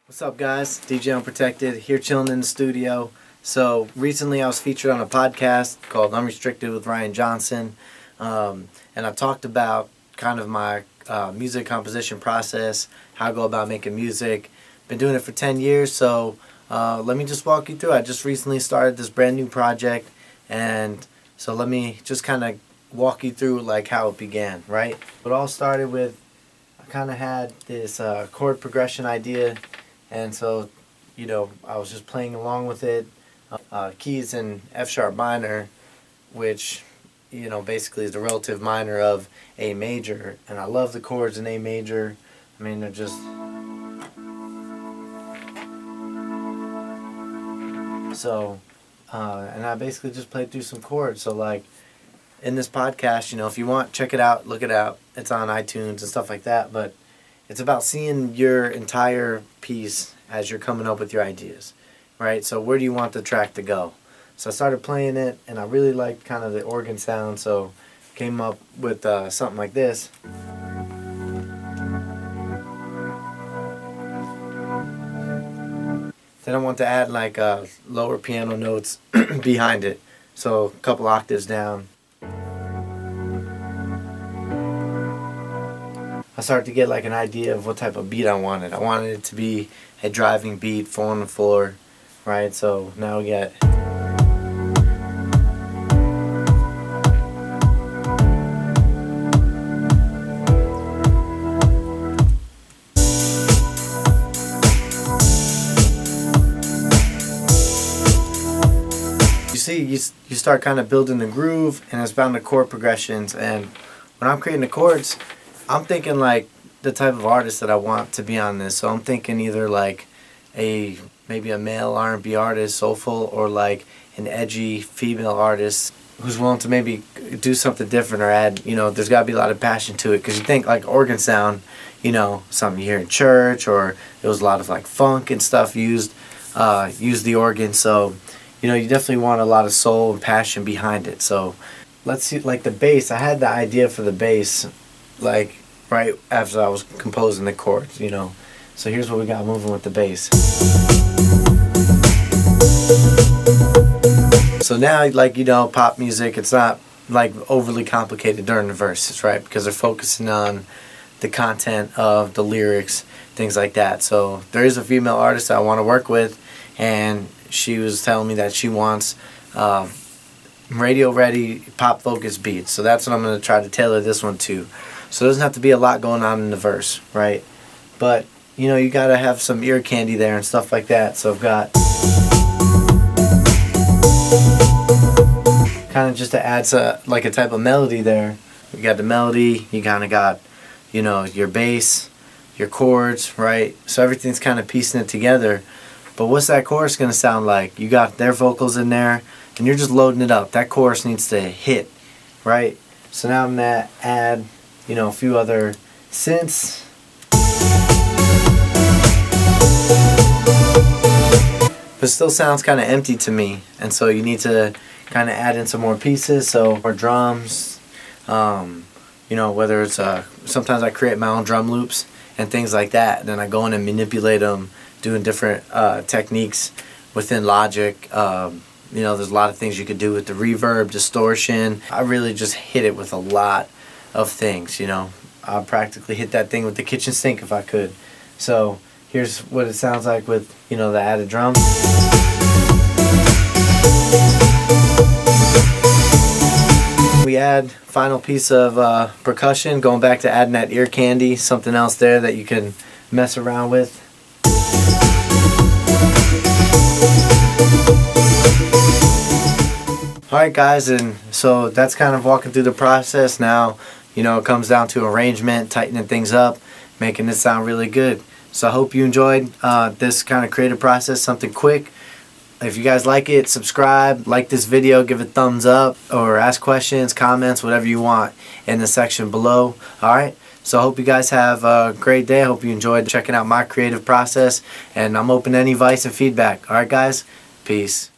What's up, guys? DJ Unprotected here, chilling in the studio. So recently I was featured on a podcast called Unrestricted with Ryan Johnson, and I talked about kind of my music composition process, how I go about making music. Been doing it for 10 years, so let me just walk you through. I just recently started this brand new project, and so let me just kind of walk you through like how it began, right? It all started with, I kind of had this chord progression idea. And so, I was just playing along with it. Keys in F sharp minor, which, basically is the relative minor of A major. And I love the chords in A major. I mean, they're just... So, and I basically just played through some chords. So, like, in this podcast, if you want, check it out, look it out. It's on iTunes and stuff like that. But it's about seeing your entire piece as you're coming up with your ideas, right? So where do you want the track to go? So I started playing it, and I really liked kind of the organ sound, so came up with something like this. Then I want to add like lower piano notes behind it, so a couple octaves down. I started to get like an idea of what type of beat I wanted. I wanted it to be a driving beat, 4 on the floor, right? So now we get... You see, you start kind of building the groove, and it's bound to chord progressions. And when I'm creating the chords, I'm thinking like the type of artist that I want to be on this. So I'm thinking either like maybe a male R&B artist, soulful, or like an edgy female artist who's willing to maybe do something different or add, there's got to be a lot of passion to it. Because you think like organ sound, something you hear in church, or there was a lot of like funk and stuff used the organ. So, you definitely want a lot of soul and passion behind it. So let's see, like the bass, I had the idea for the bass like right after I was composing the chords, So here's what we got moving with the bass. So now, like, pop music, it's not like overly complicated during the verses, right? Because they're focusing on the content of the lyrics, things like that. So there is a female artist I want to work with, and she was telling me that she wants radio ready pop focused beats. So that's what I'm going to try to tailor this one to. So it doesn't have to be a lot going on in the verse, right? But, you got to have some ear candy there and stuff like that. So I've got... kind of just to add like a type of melody there. You got the melody, you kind of got, your bass, your chords, right? So everything's kind of piecing it together. But what's that chorus going to sound like? You got their vocals in there, and you're just loading it up. That chorus needs to hit, right? So now I'm going to add... a few other synths. But it still sounds kind of empty to me, and so you need to kind of add in some more pieces, so more drums, whether it's sometimes I create my own drum loops and things like that, and then I go in and manipulate them, doing different techniques within Logic. There's a lot of things you could do with the reverb, distortion. I really just hit it with a lot of things, I'll practically hit that thing with the kitchen sink if I could. So here's what it sounds like with, the added drum. We add final piece of percussion, going back to adding that ear candy, something else there that you can mess around with. Alright guys, and so that's kind of walking through the process now. It comes down to arrangement, tightening things up, making it sound really good. So I hope you enjoyed this kind of creative process, something quick. If you guys like it, subscribe, like this video, give it a thumbs up, or ask questions, comments, whatever you want in the section below. Alright, so I hope you guys have a great day. I hope you enjoyed checking out my creative process, and I'm open to any advice and feedback. Alright guys, peace.